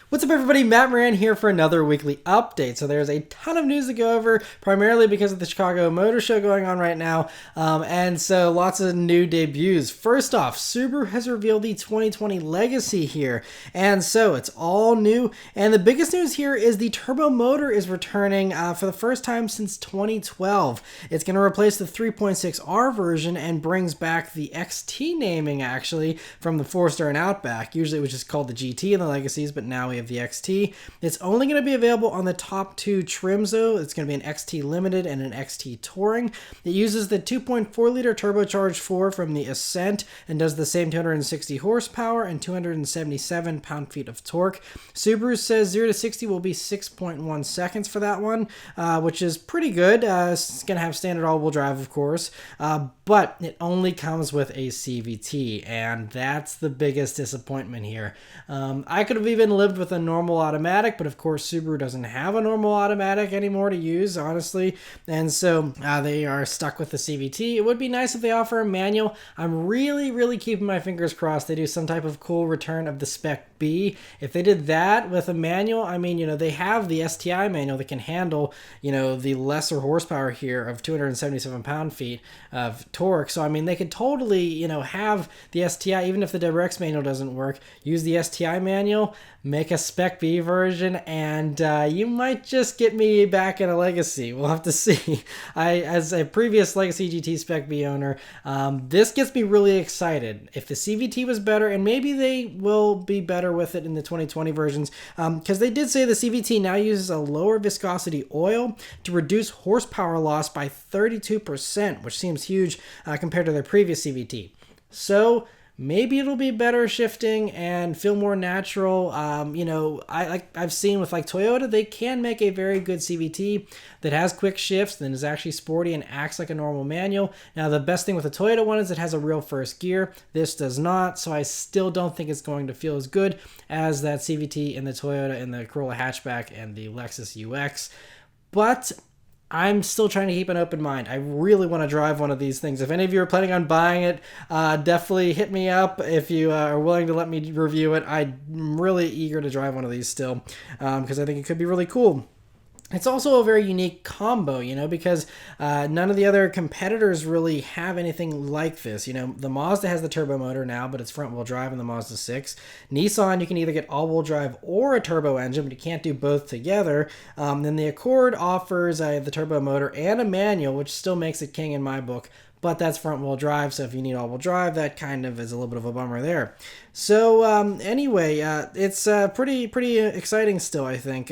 What's up, everybody? Matt Maran here for another weekly update. So there's a ton of news to go over, primarily because of the Chicago Motor Show going on right now, and so lots of new debuts. First off, Subaru has revealed the 2020 Legacy here, and so it's all new. And the biggest news here is the turbo motor is returning for the first time since 2012. It's going to replace the 3.6R version and brings back the XT naming actually from the Forester and Outback. Usually it was just called the GT in the Legacies, but now we of the XT. It's only going to be available on the top two trims though. It's going to be an XT Limited and an XT Touring. It uses the 2.4 liter turbocharged 4 from the Ascent and does the same 260 horsepower and 277 pound-feet of torque. Subaru says 0 to 60 will be 6.1 seconds for that one, which is pretty good. It's going to have standard all-wheel drive, of course, but it only comes with a CVT, and that's the biggest disappointment here. I could have even lived with a normal automatic, but of course Subaru doesn't have a normal automatic anymore to use, honestly, and so they are stuck with the CVT. It would be nice if they offer a manual. I'm really keeping my fingers crossed they do some type of cool return of the Spec B. If they did that with a manual, I mean, they have the STI manual that can handle, the lesser horsepower here of 277 pound-feet of torque. So, I mean, they could totally, have the STI, even if the WRX manual doesn't work, use the STI manual, make a Spec B version, and you might just get me back in a Legacy. We'll have to see. As a previous Legacy GT Spec B owner, this gets me really excited. If the CVT was better, and maybe they will be better with it in the 2020 versions, because they did say the CVT now uses a lower viscosity oil to reduce horsepower loss by 32%, which seems huge compared to their previous CVT. So maybe it'll be better shifting and feel more natural. I've seen with Toyota, they can make a very good CVT that has quick shifts and is actually sporty and acts like a normal manual. Now, the best thing with the Toyota one is it has a real first gear. This does not, so I still don't think it's going to feel as good as that CVT in the Toyota and the Corolla hatchback and the Lexus UX. But I'm still trying to keep an open mind. I really want to drive one of these things. If any of you are planning on buying it, definitely hit me up if you are willing to let me review it. I'm really eager to drive one of these still because I think it could be really cool. It's also a very unique combo, because none of the other competitors really have anything like this. The Mazda has the turbo motor now, but it's front-wheel drive in the Mazda 6. Nissan, you can either get all-wheel drive or a turbo engine, but you can't do both together. Then the Accord offers the turbo motor and a manual, which still makes it king in my book. But that's front-wheel drive, so if you need all-wheel drive, that kind of is a little bit of a bummer there. So anyway, it's pretty exciting still, I think.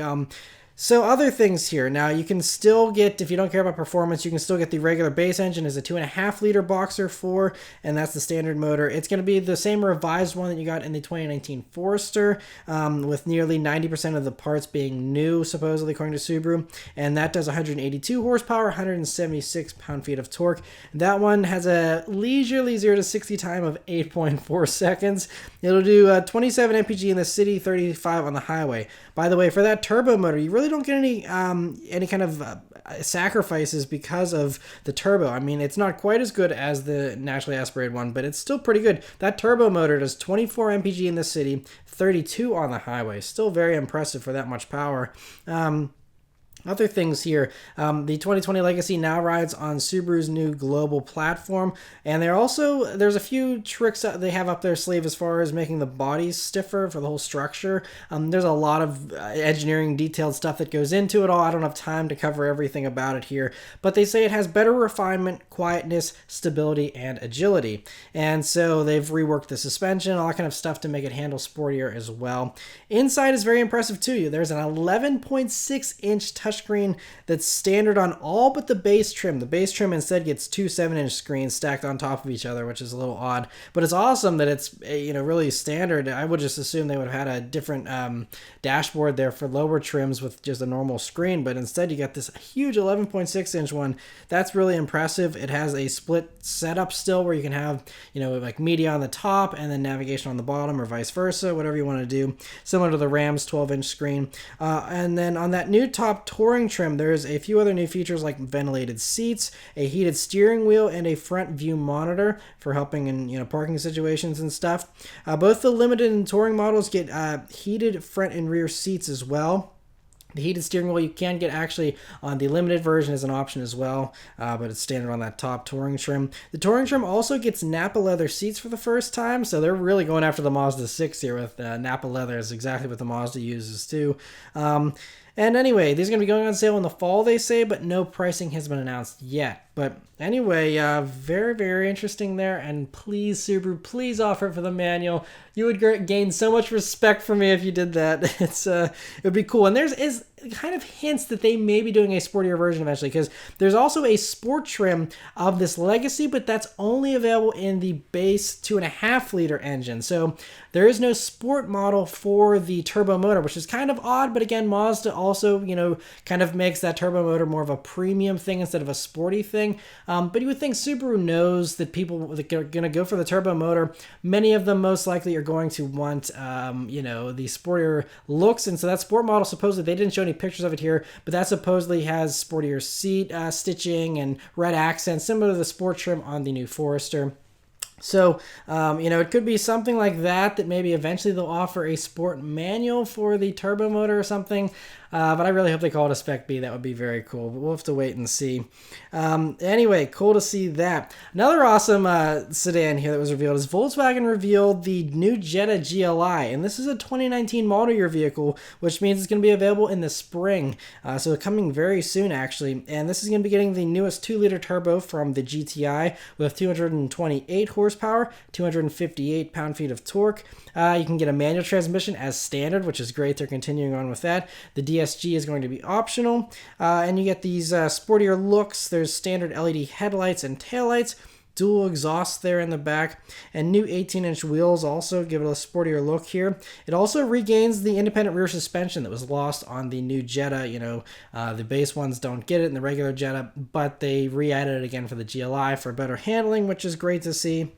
So other things here. Now you can still get, if you don't care about performance, you can still get the regular base engine as a 2.5 liter Boxer 4, and that's the standard motor. It's going to be the same revised one that you got in the 2019 Forester, with nearly 90% of the parts being new, supposedly, according to Subaru, and that does 182 horsepower, 176 pound-feet of torque. That one has a leisurely 0 to 60 time of 8.4 seconds. It'll do 27 mpg in the city, 35 on the highway. By the way, for that turbo motor, you really don't get any kind of sacrifices because of the turbo. I mean, it's not quite as good as the naturally aspirated one, but it's still pretty good. That turbo motor does 24 mpg in the city, 32 on the highway. Still very impressive for that much power. Other things here, the 2020 Legacy now rides on Subaru's new global platform, and there's a few tricks that they have up their sleeve as far as making the bodies stiffer for the whole structure. There's a lot of engineering detailed stuff that goes into it all. I don't have time to cover everything about it here, but they say it has better refinement, quietness, stability, and agility. And so they've reworked the suspension, all that kind of stuff to make it handle sportier as well. Inside is very impressive too. There's an 11.6-inch touchscreen that's standard on all but the base trim. The base trim instead gets two 7-inch screens stacked on top of each other, which is a little odd. But it's awesome that it's really standard. I would just assume they would have had a different dashboard there for lower trims with just a normal screen, but instead you got this huge 11.6-inch one. That's really impressive. It has a split setup still where you can have like media on the top and then navigation on the bottom, or vice versa, whatever you want to do, similar to the Ram's 12-inch screen. And then on that new top Touring touring trim, there's a few other new features like ventilated seats, a heated steering wheel, and a front view monitor for helping in parking situations and stuff. Both the limited and touring models get heated front and rear seats as well. The heated steering wheel you can get actually on the limited version as an option as well, but it's standard on that top touring trim. The touring trim also gets Nappa leather seats for the first time, so they're really going after the Mazda 6 here with Nappa leather. Is exactly what the Mazda uses too. And anyway, these are going to be going on sale in the fall, they say, but no pricing has been announced yet. But anyway, very, very interesting there. And please, Subaru, please offer it for the manual. You would gain so much respect for me if you did that. It would be cool. And there's kind of hints that they may be doing a sportier version eventually, because there's also a sport trim of this Legacy, but that's only available in the base 2.5 liter engine. So there is no sport model for the turbo motor, which is kind of odd. But again, Mazda also, kind of makes that turbo motor more of a premium thing instead of a sporty thing. But you would think Subaru knows that people that are going to go for the turbo motor, many of them most likely are going to want, the sportier looks. And so that sport model, supposedly, they didn't show any pictures of it here, but that supposedly has sportier seat stitching and red accents, similar to the sport trim on the new Forester. So, it could be something like that maybe eventually they'll offer a sport manual for the turbo motor or something. But I really hope they call it a Spec B. That would be very cool. But we'll have to wait and see. Anyway, cool to see that. Another awesome sedan here that was revealed is Volkswagen revealed the new Jetta GLI. And this is a 2019 model year vehicle, which means it's going to be available in the spring. So coming very soon, actually. And this is going to be getting the newest 2-liter turbo from the GTI with 228 horsepower, 258 pound-feet of torque. You can get a manual transmission as standard, which is great. They're continuing on with that. The DSG is going to be optional. And you get these sportier looks. There's standard LED headlights and taillights. Dual exhaust there in the back, and new 18-inch wheels also give it a sportier look here. It also regains the independent rear suspension that was lost on the new Jetta. The base ones don't get it in the regular Jetta, but they re-added it again for the GLI for better handling, which is great to see.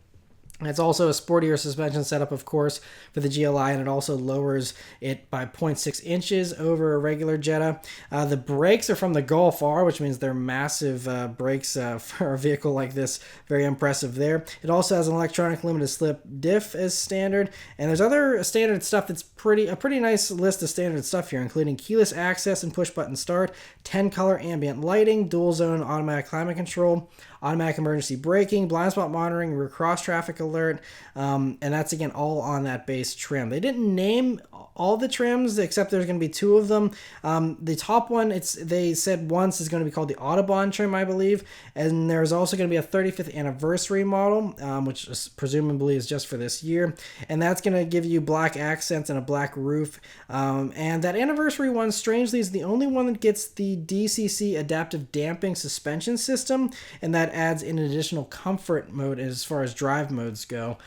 It's also a sportier suspension setup, of course, for the GLI, and it also lowers it by 0.6 inches over a regular Jetta. The brakes are from the Golf R, which means they're massive brakes for a vehicle like this. Very impressive there. It also has an electronic limited slip diff as standard, and there's other standard stuff that's a pretty nice list of standard stuff here, including keyless access and push-button start, 10-color ambient lighting, dual-zone automatic climate control, automatic emergency braking, blind spot monitoring, rear cross traffic alert, and that's again all on that base trim. They didn't name all the trims except there's going to be 2 of them. The top one, they said once is going to be called the Autobahn trim, I believe, and there's also going to be a 35th anniversary model, which presumably is just for this year, and that's going to give you black accents and a black roof. And that anniversary one, strangely, is the only one that gets the DCC adaptive damping suspension system, and that adds an additional comfort mode as far as drive modes go.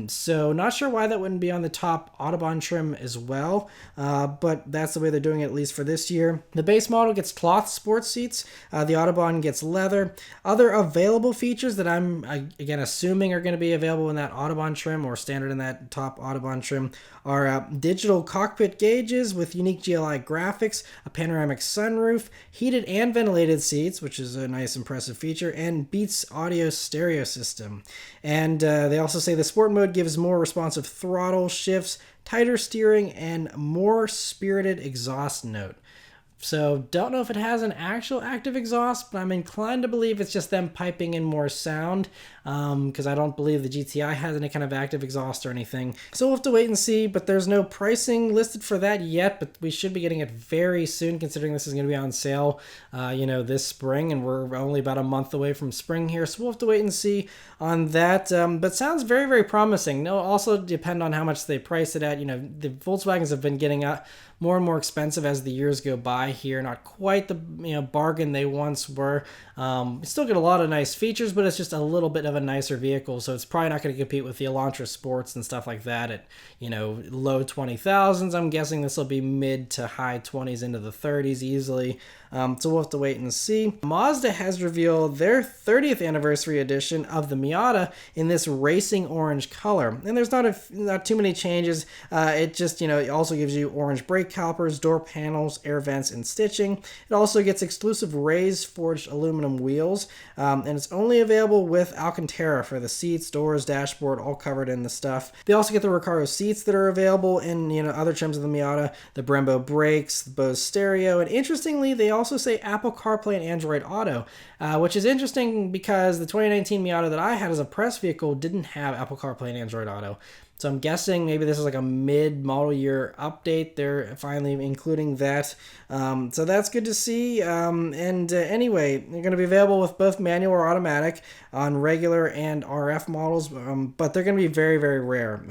So not sure why that wouldn't be on the top Autobahn trim as well, but that's the way they're doing it, at least for this year. The base model gets cloth sports seats. The Autobahn gets leather. Other available features that I'm, again, assuming are going to be available in that Autobahn trim or standard in that top Autobahn trim are digital cockpit gauges with unique GLI graphics, a panoramic sunroof, heated and ventilated seats, which is a nice impressive feature, and Beats audio stereo system. And they also say the sport mode gives more responsive throttle shifts, tighter steering, and more spirited exhaust note. So don't know if it has an actual active exhaust, but I'm inclined to believe it's just them piping in more sound, because I don't believe the GTI has any kind of active exhaust or anything. So we'll have to wait and see, but there's no pricing listed for that yet, but we should be getting it very soon, considering this is going to be on sale, this spring, and we're only about a month away from spring here, so we'll have to wait and see on that, but sounds very, very promising. It'll also depend on how much they price it at. The Volkswagens have been getting more and more expensive as the years go by here. Not quite the bargain they once were. Still get a lot of nice features, but it's just a little bit of a nicer vehicle, so it's probably not going to compete with the Elantra Sports and stuff like that at low 20,000s. I'm guessing this will be mid to high 20s into the 30s easily. So we'll have to wait and see. Mazda has revealed their 30th anniversary edition of the Miata in this racing orange color, and there's not too many changes. It just it also gives you orange brake calipers, door panels, air vents, and stitching. It also gets exclusive raised forged aluminum wheels, and it's only available with Alcantara for the seats, doors, dashboard, all covered in the stuff. They also get the Recaro seats that are available in other trims of the Miata, the Brembo brakes, the Bose stereo, and interestingly, they also say Apple CarPlay and Android Auto, which is interesting because the 2019 Miata that I had as a press vehicle didn't have Apple CarPlay and Android Auto. So I'm guessing maybe this is like a mid-model year update. They're finally including that. So that's good to see. Anyway, they're going to be available with both manual or automatic on regular and RF models, but they're going to be very, very rare.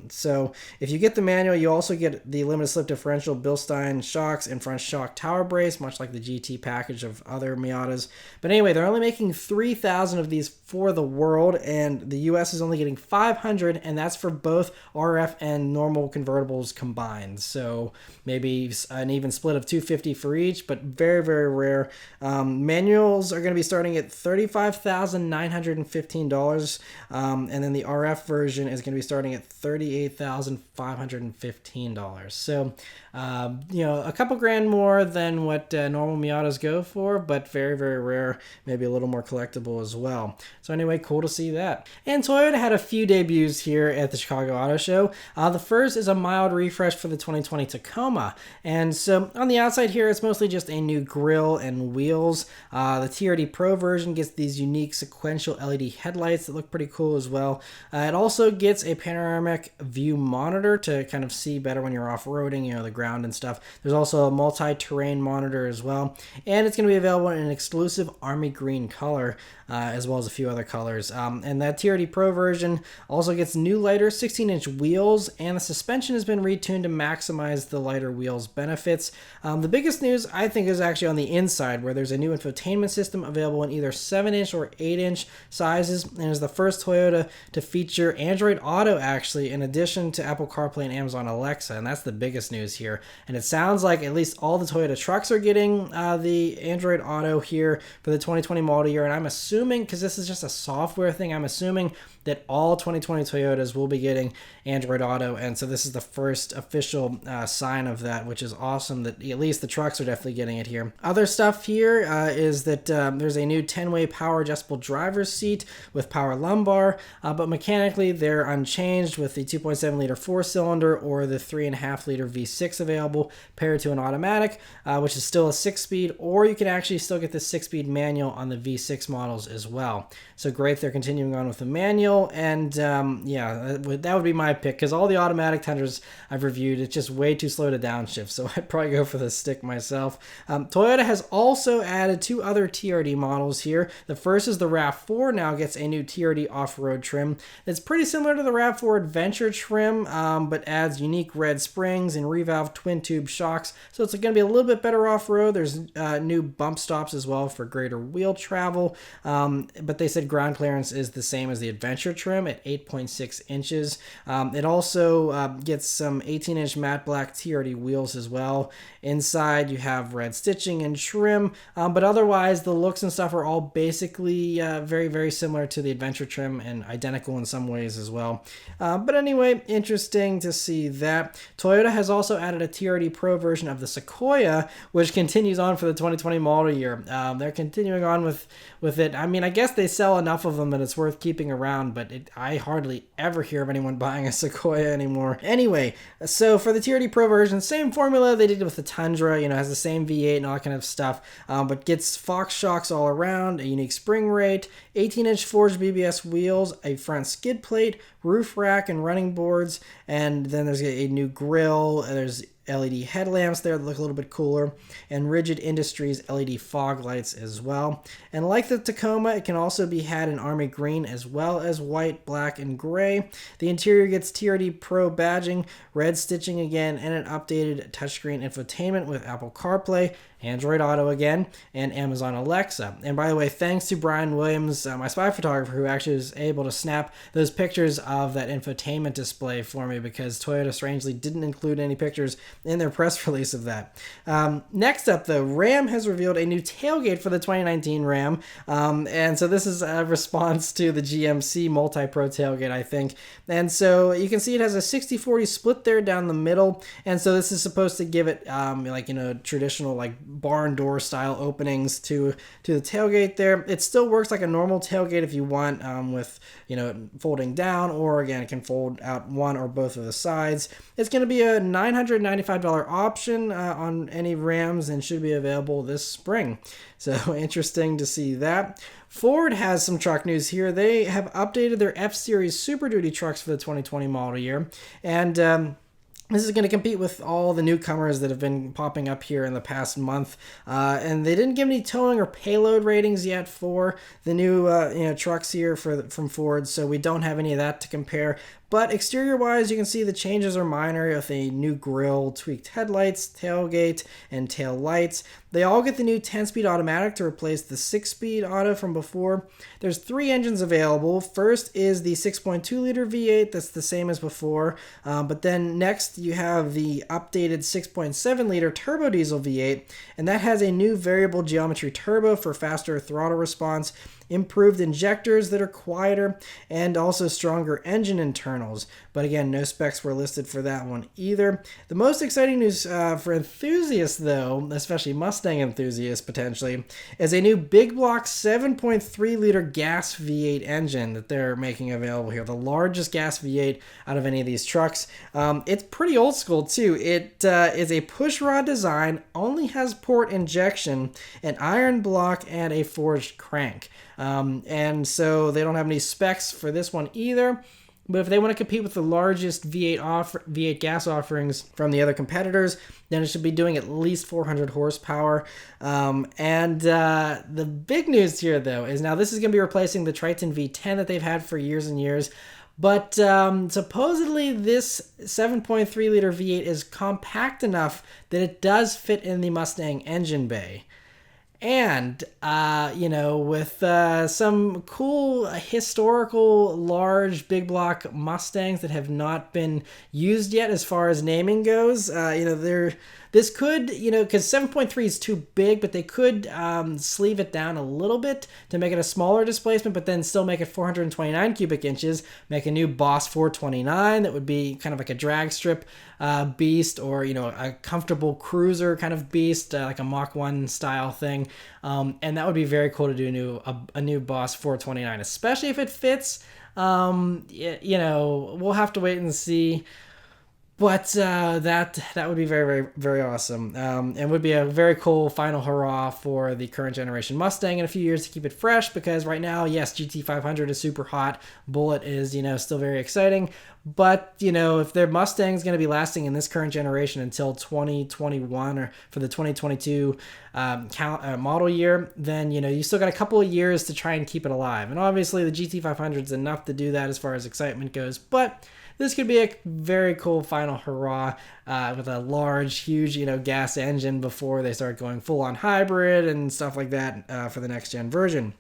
So if you get the manual, you also get the limited slip differential Bilstein shocks and front shock tower brace, much like the GT package of other Miatas. But anyway, they're only making 3,000 of these for the world, and the US is only getting 500, and that's for both RF and normal convertibles combined. So maybe an even split of 250 for each, but very, very rare. Manuals are going to be starting at $35,915, and then the RF version is going to be starting at $38,515. So a couple grand more than what normal Miatas go for, but very, very rare, maybe a little more collectible as well. So anyway, cool to see that. And Toyota had a few debuts here at the Chicago Auto Show. The first is a mild refresh for the 2020 Tacoma. And so on the outside here, it's mostly just a new grille and wheels. The TRD Pro version gets these unique sequential LED headlights that look pretty cool as well. It also gets a panoramic view monitor to kind of see better when you're off-roading, the ground and stuff. There's also a multi-terrain monitor as well. And it's going to be available in an exclusive army green color, as well as a few other colors. And that TRD Pro version also gets new lighter 16-inch wheels, and the suspension has been retuned to maximize the lighter wheels benefits. The biggest news, I think, is actually on the inside, where there's a new infotainment system available in either 7-inch or 8-inch sizes, and is the first Toyota to feature Android Auto, actually, in addition to Apple CarPlay and Amazon Alexa, and that's the biggest news here. And it sounds like at least all the Toyota trucks are getting the Android Auto here for the 2020 model year, and I'm assuming, because this is just a software thing, I'm assuming that all 2020 Toyotas will be getting Android Auto, and so this is the first official sign of that, which is awesome that at least the trucks are definitely getting it here. Other stuff here is that there's a new 10-way power adjustable driver's seat with power lumbar, but mechanically they're unchanged with the 2.7 liter 4-cylinder or the 3.5 liter V6 available paired to an automatic, which is still a 6-speed, or you can actually still get the 6-speed manual on the V6 models as well. So great, they're continuing on with the manual. And that would be my pick, because all the automatic Tundras I've reviewed, it's just way too slow to downshift, so I'd probably go for the stick myself. Toyota has also added 2 other TRD models here. The first is the RAV4, now gets a new TRD off-road trim. It's pretty similar to the RAV4 Adventure trim, but adds unique red springs and revalve twin-tube shocks, so it's going to be a little bit better off-road. There's new bump stops as well for greater wheel travel, but they said ground clearance is the same as the Adventure trim at 8.6 inches. It also gets some 18-inch matte black TRD wheels as well. Inside you have red stitching and trim, but otherwise the looks and stuff are all basically very, very similar to the Adventure trim and identical in some ways as well. But anyway, interesting to see that. Toyota has also added a TRD Pro version of the Sequoia, which continues on for the 2020 model year. They're continuing on with it. I mean, I guess they sell enough of them that it's worth keeping around, but I hardly ever hear of anyone buying a Sequoia anymore. Anyway, so for the TRD Pro version, same formula they did with the Tundra, has the same V8 and all that kind of stuff, but gets Fox shocks all around, a unique spring rate, 18-inch forged BBS wheels, a front skid plate, roof rack and running boards, and then there's a new grille, there's LED headlamps there that look a little bit cooler, and Rigid Industries LED fog lights as well. And like the Tacoma, it can also be had in army green as well as white, black, and gray. The interior gets TRD Pro badging, red stitching again, and an updated touchscreen infotainment with Apple CarPlay, Android Auto again, and Amazon Alexa. And by the way, thanks to Brian Williams, my spy photographer, who actually was able to snap those pictures of that infotainment display for me, because Toyota strangely didn't include any pictures in their press release of that. Next up, though, Ram has revealed a new tailgate for the 2019 Ram. And so this is a response to the GMC Multi-Pro tailgate, I think. And so you can see it has a 60-40 split there down the middle. And so this is supposed to give it traditional like barn door style openings to the tailgate there. It still works like a normal tailgate if you want, with folding down, or again it can fold out one or both of the sides. It's going to be a $995 option on any Rams, and should be available this spring. So interesting to see that. Ford has some truck news here. They have updated their F-Series Super Duty trucks for the 2020 model year, and this is going to compete with all the newcomers that have been popping up here in the past month. And they didn't give any towing or payload ratings yet for the new trucks here from Ford, so we don't have any of that to compare. But exterior-wise, you can see the changes are minor, with a new grille, tweaked headlights, tailgate, and tail lights. They all get the new 10-speed automatic to replace the 6-speed auto from before. There's 3 engines available. First is the 6.2-liter V8. That's the same as before. But then next, you have the updated 6.7-liter turbo diesel V8, and that has a new variable geometry turbo for faster throttle response, improved injectors that are quieter, and also stronger engine internals. But again, no specs were listed for that one either. The most exciting news for enthusiasts, though, especially Mustang enthusiasts potentially, is a new big block 7.3-liter gas V8 engine that they're making available here. The largest gas V8 out of any of these trucks. It's pretty old school too. It is a pushrod design, only has port injection, an iron block, and a forged crank. And so they don't have any specs for this one either. But if they want to compete with the largest V8 gas offerings from the other competitors, then it should be doing at least 400 horsepower. The big news here, though, is now this is going to be replacing the Triton V10 that they've had for years and years. But supposedly this 7.3-liter V8 is compact enough that it does fit in the Mustang engine bay. And, with some cool historical large big block Mustangs that have not been used yet as far as naming goes, this could, because 7.3 is too big, but they could sleeve it down a little bit to make it a smaller displacement, but then still make it 429 cubic inches, make a new Boss 429 that would be kind of like a drag strip beast, or, a comfortable cruiser kind of beast, like a Mach 1 style thing. And that would be very cool to do a new Boss 429, especially if it fits. We'll have to wait and see. But that would be very, very, very awesome, and would be a very cool final hurrah for the current generation Mustang in a few years to keep it fresh, because right now, yes, GT500 is super hot, Bullet is, still very exciting, but, if their Mustang is going to be lasting in this current generation until 2021 or for the 2022 model year, then, you still got a couple of years to try and keep it alive, and obviously the GT500 is enough to do that as far as excitement goes, but this could be a very cool final hurrah with a large, huge, gas engine before they start going full-on hybrid and stuff like that for the next-gen version.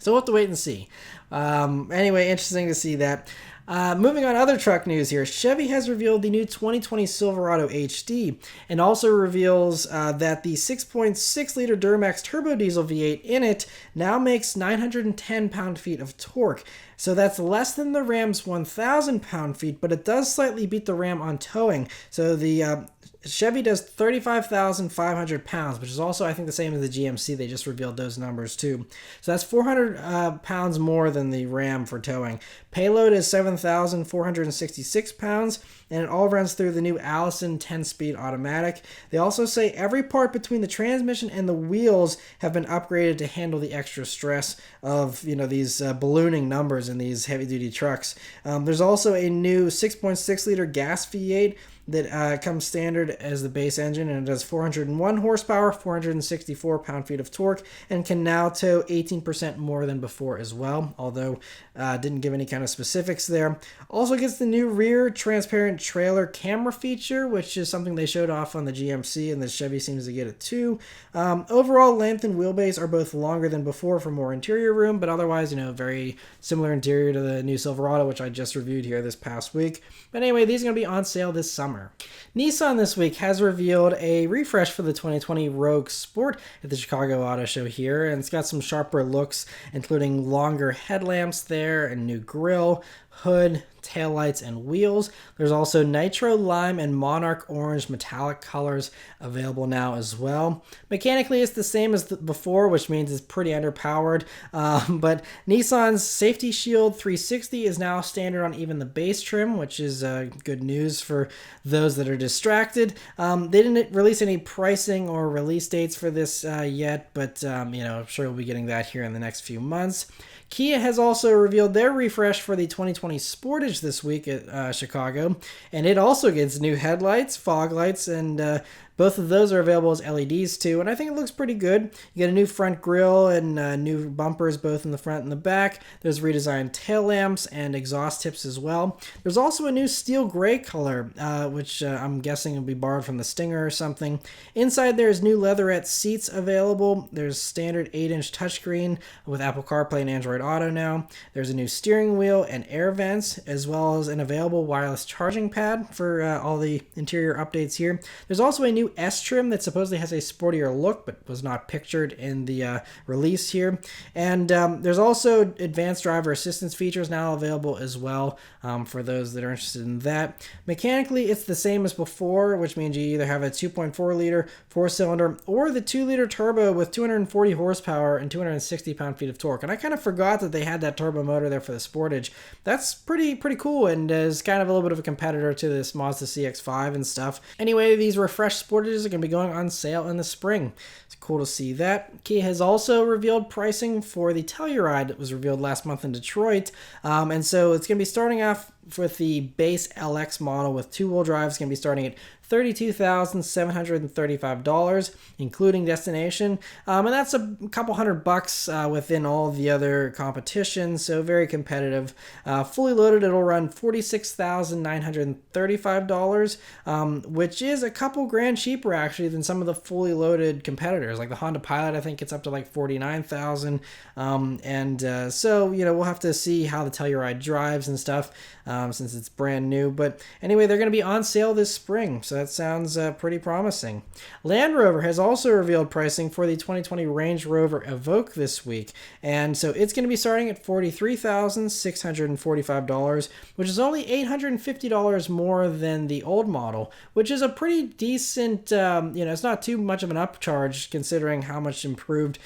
So we'll have to wait and see. Anyway, interesting to see that. Moving on, other truck news here. Chevy has revealed the new 2020 Silverado HD, and also reveals that the 6.6-liter Duramax turbo diesel V8 in it now makes 910 pound-feet of torque. So that's less than the Ram's 1,000 pound-feet, but it does slightly beat the Ram on towing. So the Chevy does 35,500 pounds, which is also, I think, the same as the GMC. They just revealed those numbers too. So that's 400 pounds more than the Ram for towing. Payload is 7,466 pounds, and it all runs through the new Allison 10-speed automatic. They also say every part between the transmission and the wheels have been upgraded to handle the extra stress of these ballooning numbers in these heavy-duty trucks. There's also a new 6.6-liter gas V8 that comes standard as the base engine, and it does 401 horsepower, 464 pound-feet of torque, and can now tow 18% more than before as well, although didn't give any kind of specifics there. Also gets the new rear transparent trailer camera feature, which is something they showed off on the GMC, and the Chevy seems to get it too. Overall length and wheelbase are both longer than before for more interior room, but otherwise, very similar interior to the new Silverado, which I just reviewed here this past week. But anyway, these are going to be on sale this summer. Nissan this week has revealed a refresh for the 2020 Rogue Sport at the Chicago Auto Show here, and it's got some sharper looks, including longer headlamps there, and new grille, hood, taillights, and wheels. There's also nitro lime and monarch orange metallic colors available now as well. Mechanically, it's the same as before, which means it's pretty underpowered, but Nissan's Safety Shield 360 is now standard on even the base trim, which is good news for those that are distracted. They didn't release any pricing or release dates for this yet, but I'm sure we'll be getting that here in the next few months. Kia has also revealed their refresh for the 2020 Sportage this week at Chicago, and it also gets new headlights, fog lights, and both of those are available as LEDs too, and I think it looks pretty good. You get a new front grille and new bumpers both in the front and the back. There's redesigned tail lamps and exhaust tips as well. There's also a new steel gray color, which I'm guessing will be borrowed from the Stinger or something. Inside there's new leatherette seats available. There's standard 8-inch touchscreen with Apple CarPlay and Android Auto now. There's a new steering wheel and air vents, as well as an available wireless charging pad for all the interior updates here. There's also a new S trim that supposedly has a sportier look, but was not pictured in the release here. And there's also advanced driver assistance features now available as well for those that are interested in that. Mechanically, it's the same as before, which means you either have a 2.4 liter 4-cylinder or the 2-liter turbo with 240 horsepower and 260 pound-feet of torque. And I kind of forgot that they had that turbo motor there for the Sportage. That's pretty cool, and is kind of a little bit of a competitor to this Mazda CX-5 and stuff. Anyway, these refreshed Sportages are going to be going on sale in the spring. It's cool to see that. Kia has also revealed pricing for the Telluride that was revealed last month in Detroit, and so it's going to be starting off with the base LX model with two-wheel drive. It's going to be starting at $32,735, including destination, and that's a couple $100 within all the other competition, so very competitive. Fully loaded, it'll run $46,935, which is a couple grand cheaper actually than some of the fully loaded competitors. Like the Honda Pilot, I think it's up to like $49,000, and so we'll have to see how the Telluride drives and stuff since it's brand new. But anyway, they're going to be on sale this spring, so that sounds pretty promising. Land Rover has also revealed pricing for the 2020 Range Rover Evoque this week, and so it's going to be starting at $43,645, which is only $850 more than the old model, which is a pretty decent, it's not too much of an upcharge considering how much improved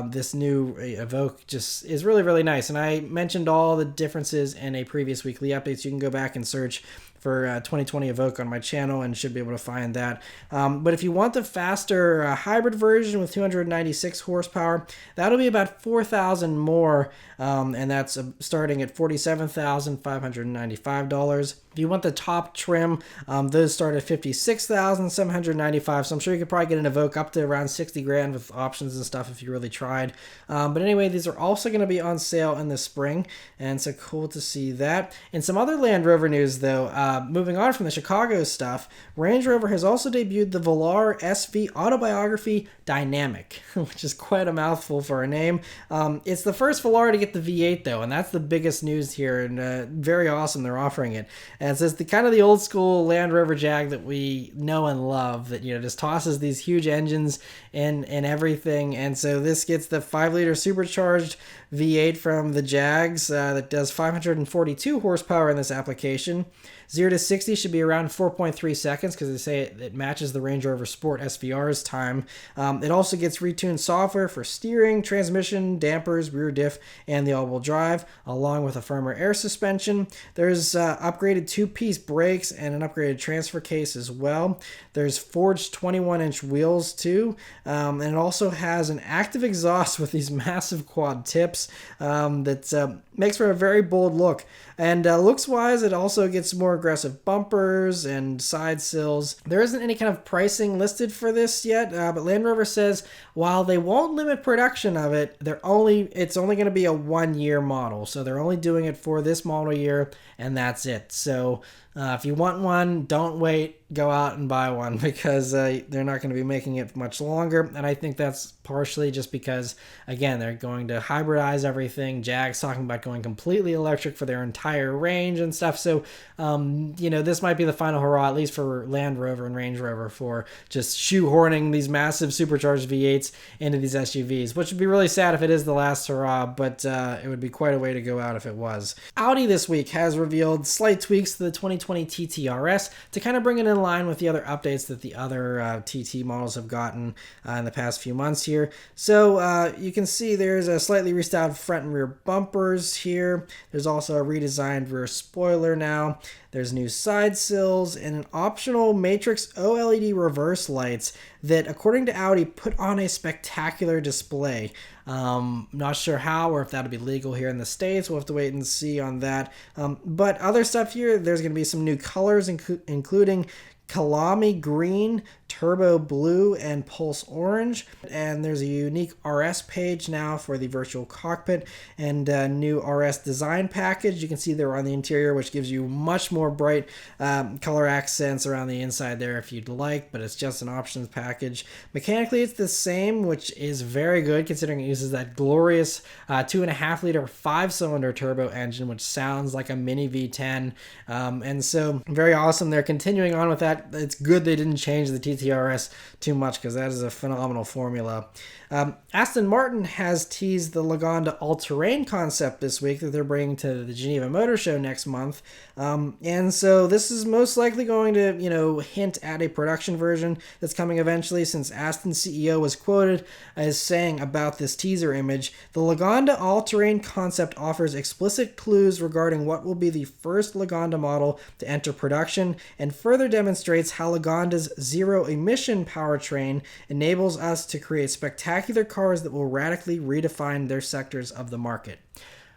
this new Evoque just is. Really nice, and I mentioned all the differences in a previous weekly update, so you can go back and search for 2020 Evoque on my channel and should be able to find that. But if you want the faster hybrid version with 296 horsepower, that'll be about $4,000 more, and that's starting at $47,595. If you want the top trim, those start at $56,795. So I'm sure you could probably get an Evoque up to around 60 grand with options and stuff if you really tried. But anyway, these are also going to be on sale in the spring, and so cool to see that. And some other Land Rover news though, moving on from the Chicago stuff, Range Rover has also debuted the Velar SVAutobiography Dynamic, which is quite a mouthful for a name. It's the first Velar to get the V8 though, and that's the biggest news here, and very awesome they're offering it. And so it's the kind of the old school Land Rover Jag that we know and love, that just tosses these huge engines and everything. And so this gets the 5-liter supercharged V8 from the Jags that does 542 horsepower in this application. 0 to 60 should be around 4.3 seconds because they say it matches the Range Rover Sport SVR's time. It also gets retuned software for steering, transmission, dampers, rear diff, and the all-wheel drive, along with a firmer air suspension. There's upgraded two-piece brakes and an upgraded transfer case as well. There's forged 21-inch wheels too, and it also has an active exhaust with these massive quad tips that makes for a very bold look. And looks-wise, it also gets more aggressive bumpers and side sills. There isn't any kind of pricing listed for this yet, but Land Rover says while they won't limit production of it, it's only going to be a 1-year model. So they're only doing it for this model year, and that's it. So if you want one, don't wait. Go out and buy one, because they're not going to be making it much longer. And I think that's partially just because, again, they're going to hybridize everything. Jag's talking about going completely electric for their entire range and stuff. So, this might be the final hurrah, at least for Land Rover and Range Rover, for just shoehorning these massive supercharged V8s into these SUVs, which would be really sad if it is the last hurrah, but it would be quite a way to go out if it was. Audi this week has revealed slight tweaks to the 2020 TT RS to kind of bring it in line with the other updates that the other TT models have gotten in the past few months here. So you can see there's a slightly restyled front and rear bumpers here. There's also a redesigned rear spoiler now. There's new side sills and an optional Matrix OLED reverse lights that, according to Audi, put on a spectacular display. Not sure how or if that'll be legal here in the States. We'll have to wait and see on that. But other stuff here, there's going to be some new colors, including Kalami Green, Turbo Blue, and Pulse Orange. And there's a unique RS page now for the virtual cockpit and a new RS design package. You can see there on the interior, which gives you much more bright color accents around the inside there if you'd like, but it's just an options package. Mechanically, it's the same, which is very good considering it uses that glorious 2.5-liter 5-cylinder turbo engine, which sounds like a mini V10. And so very awesome. They're continuing on with that. It's good they didn't change the TTRS too much, because that is a phenomenal formula. Aston Martin has teased the Lagonda all-terrain concept this week that they're bringing to the Geneva Motor Show next month. And so this is most likely going to, hint at a production version that's coming eventually, since Aston's CEO was quoted as saying about this teaser image, "The Lagonda all-terrain concept offers explicit clues regarding what will be the first Lagonda model to enter production and further demonstrates how Lagonda's zero-emission powertrain enables us to create spectacular cars that will radically redefine their sectors of the market."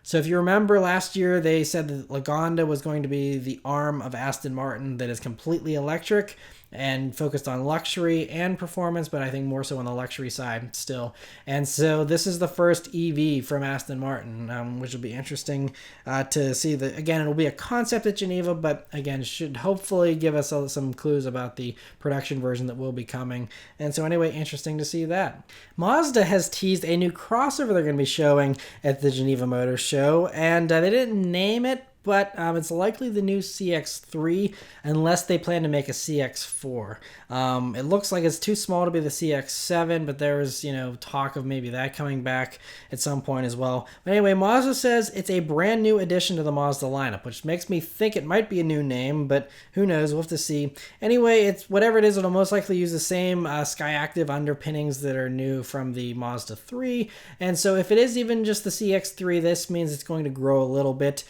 So if you remember last year, they said that Lagonda was going to be the arm of Aston Martin that is completely electric and focused on luxury and performance, but I think more so on the luxury side still. And so this is the first EV from Aston Martin, which will be interesting to see. Again, it'll be a concept at Geneva, but again, should hopefully give us some clues about the production version that will be coming. And so anyway, interesting to see that. Mazda has teased a new crossover they're going to be showing at the Geneva Motor Show, and they didn't name it, but it's likely the new CX-3, unless they plan to make a CX-4. It looks like it's too small to be the CX-7, but there's, talk of maybe that coming back at some point as well. But anyway, Mazda says it's a brand new addition to the Mazda lineup, which makes me think it might be a new name, but who knows, we'll have to see. Anyway, it's whatever it is, it'll most likely use the same Skyactiv underpinnings that are new from the Mazda 3, and so if it is even just the CX-3, this means it's going to grow a little bit,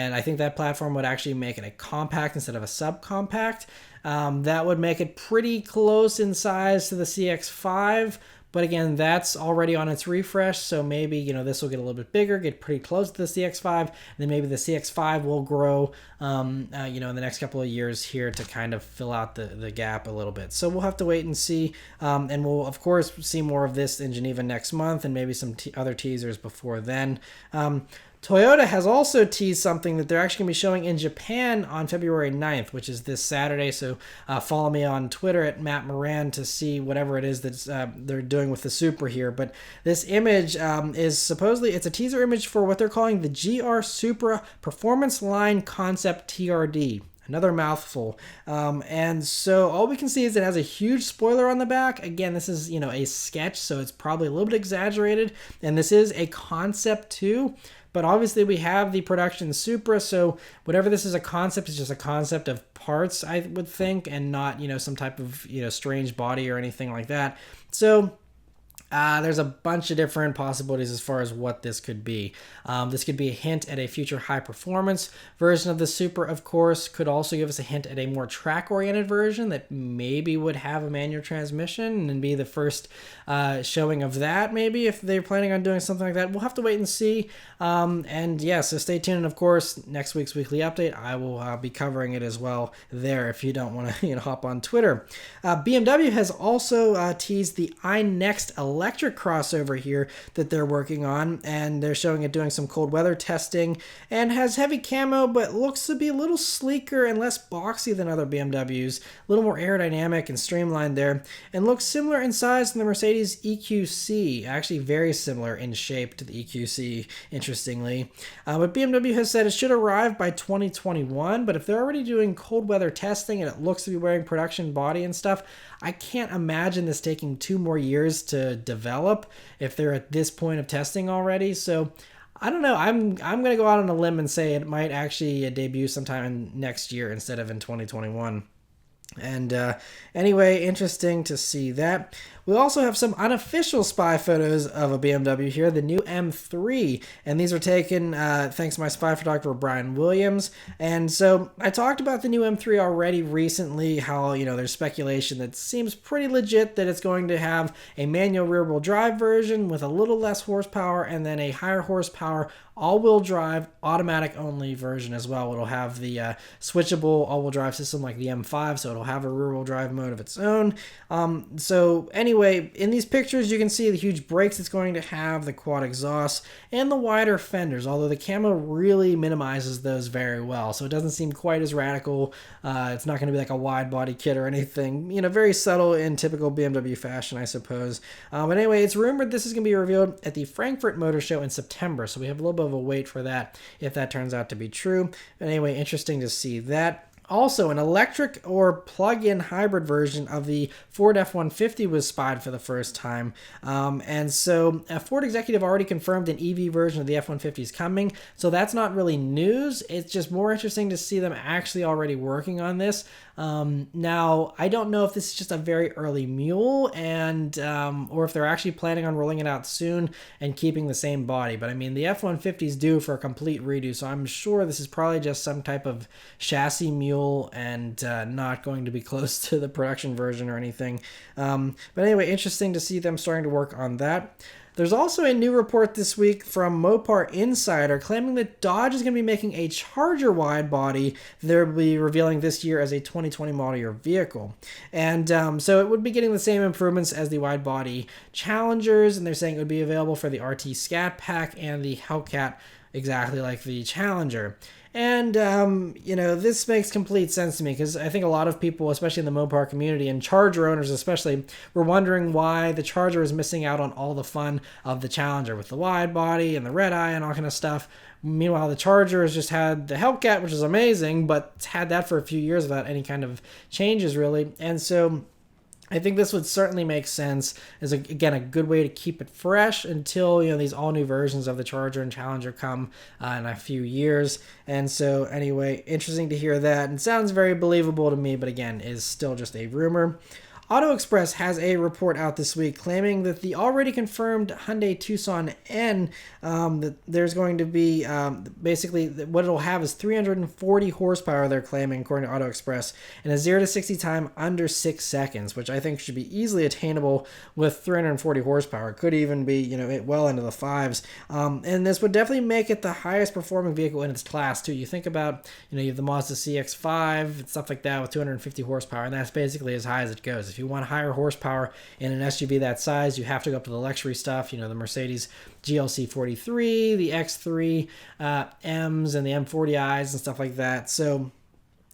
and I think that platform would actually make it a compact instead of a subcompact. That would make it pretty close in size to the CX-5, but again, that's already on its refresh, so maybe, this will get a little bit bigger, get pretty close to the CX-5, and then maybe the CX-5 will grow, in the next couple of years here to kind of fill out the gap a little bit. So we'll have to wait and see, and we'll, of course, see more of this in Geneva next month, and maybe some other teasers before then. Toyota has also teased something that they're actually going to be showing in Japan on February 9th, which is this Saturday. So follow me on Twitter at Matt Maran to see whatever it is that they're doing with the Supra here. But this image is supposedly, it's a teaser image for what they're calling the GR Supra Performance Line Concept TRD. Another mouthful. And so all we can see is it has a huge spoiler on the back. Again, this is, a sketch, so it's probably a little bit exaggerated. And this is a concept too. But obviously we have the production Supra, so whatever this is a concept is just a concept of parts, I would think, and not, some type of, strange body or anything like that. So There's a bunch of different possibilities as far as what this could be. This could be a hint at a future high-performance version of the Supra, of course. Could also give us a hint at a more track-oriented version that maybe would have a manual transmission and be the first showing of that, maybe, if they're planning on doing something like that. We'll have to wait and see. And yeah, so stay tuned. And of course, next week's weekly update, I will be covering it as well there if you don't want to hop on Twitter. BMW has also teased the iNEXT electric crossover here that they're working on, and they're showing it doing some cold weather testing, and has heavy camo but looks to be a little sleeker and less boxy than other BMWs, a little more aerodynamic and streamlined there, and looks similar in size to the Mercedes EQC, actually very similar in shape to the EQC, interestingly. But BMW has said it should arrive by 2021, but if they're already doing cold weather testing and it looks to be wearing production body and stuff, I can't imagine this taking 2 more years to develop if they're at this point of testing already. So I don't know. I'm going to go out on a limb and say it might actually debut sometime next year instead of in 2021. And anyway, interesting to see that. We also have some unofficial spy photos of a BMW here, the new M3, and these were taken thanks to my spy photographer Brian Williams. And so I talked about the new M3 already recently, how there's speculation that seems pretty legit that it's going to have a manual rear-wheel drive version with a little less horsepower, and then a higher horsepower all-wheel drive automatic only version as well. It'll have the switchable all-wheel drive system like the M5, so it'll have a rear-wheel drive mode of its own. So anyway, in these pictures you can see the huge brakes it's going to have, the quad exhaust, and the wider fenders, although the camo really minimizes those very well, so it doesn't seem quite as radical. It's not going to be like a wide body kit or anything, very subtle in typical BMW fashion, I suppose. But anyway, it's rumored this is going to be revealed at the Frankfurt Motor Show in September, so we have a little bit of a wait for that if that turns out to be true. But anyway, interesting to see that. Also, an electric or plug-in hybrid version of the Ford F-150 was spied for the first time. And so a Ford executive already confirmed an EV version of the F-150 is coming. So that's not really news. It's just more interesting to see them actually already working on this. Now, I don't know if this is just a very early mule and or if they're actually planning on rolling it out soon and keeping the same body. But I mean, the F-150 is due for a complete redo, so I'm sure this is probably just some type of chassis mule and not going to be close to the production version or anything. But anyway, interesting to see them starting to work on that. There's also a new report this week from Mopar Insider claiming that Dodge is going to be making a Charger wide body they'll be revealing this year as a 2020 model year vehicle. And so it would be getting the same improvements as the wide body Challengers, and they're saying it would be available for the RT Scat Pack and the Hellcat, exactly like the Challenger. And, this makes complete sense to me because I think a lot of people, especially in the Mopar community and Charger owners especially, were wondering why the Charger is missing out on all the fun of the Challenger with the wide body and the red eye and all kind of stuff. Meanwhile, the Charger has just had the Hellcat, which is amazing, but it's had that for a few years without any kind of changes, really. And so I think this would certainly make sense as, again, a good way to keep it fresh until, these all new versions of the Charger and Challenger come in a few years. And so anyway, interesting to hear that. And sounds very believable to me, but again, is still just a rumor. Auto Express has a report out this week claiming that the already confirmed Hyundai Tucson N, that there's going to be, basically what it'll have is 340 horsepower, they're claiming, according to Auto Express, and a 0 to 60 time under 6 seconds, which I think should be easily attainable with 340 horsepower. It could even be, well into the fives. And this would definitely make it the highest performing vehicle in its class, too. You think about, you have the Mazda CX-5 and stuff like that with 250 horsepower, and that's basically as high as it goes. If you want higher horsepower in an SUV that size, you have to go up to the luxury stuff, the Mercedes GLC 43, the X3 M's, and the M40i's and stuff like that. So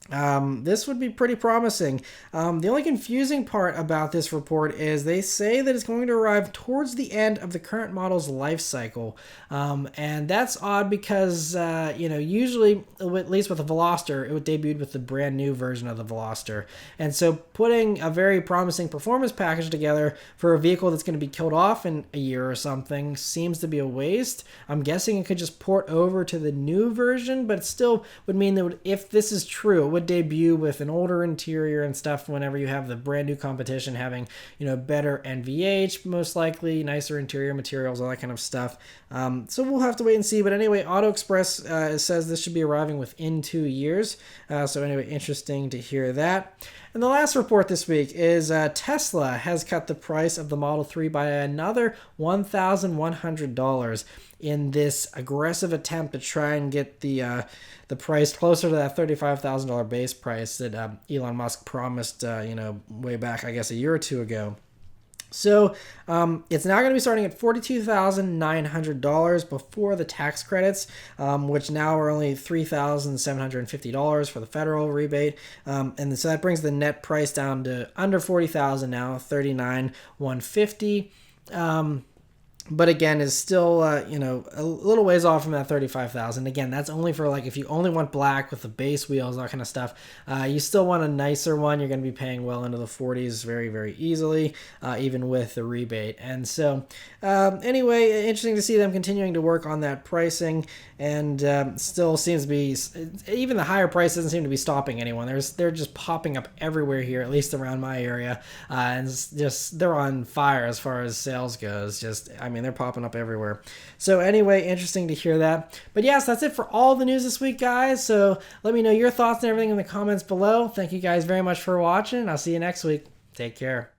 this would be pretty promising. The only confusing part about this report is they say that it's going to arrive towards the end of the current model's life cycle. And that's odd because, usually, at least with the Veloster, it debuted with the brand new version of the Veloster. And so putting a very promising performance package together for a vehicle that's going to be killed off in a year or something seems to be a waste. I'm guessing it could just port over to the new version, but it still would mean that if this is true, it would debut with an older interior and stuff whenever you have the brand new competition having, better NVH, most likely, nicer interior materials, all that kind of stuff. So we'll have to wait and see. But anyway, Auto Express says this should be arriving within 2 years. So anyway, interesting to hear that. And the last report this week is Tesla has cut the price of the Model 3 by another $1,100 in this aggressive attempt to try and get the price closer to that $35,000 base price that Elon Musk promised, way back, I guess, a year or two ago. So it's now going to be starting at $42,900 before the tax credits, which now are only $3,750 for the federal rebate. And so that brings the net price down to under $40,000 now, $39,150. But again, is still, a little ways off from that $35,000. Again, that's only for like if you only want black with the base wheels, that kind of stuff. You still want a nicer one. You're going to be paying well into the 40s very, very easily, even with the rebate. And so, anyway, interesting to see them continuing to work on that pricing, and still seems to be, even the higher price doesn't seem to be stopping anyone. They're just popping up everywhere here, at least around my area, and just they're on fire as far as sales goes. They're popping up everywhere. So anyway, interesting to hear that. But yes, that's it for all the news this week, guys. So let me know your thoughts and everything in the comments below. Thank you guys very much for watching. I'll see you next week. Take care.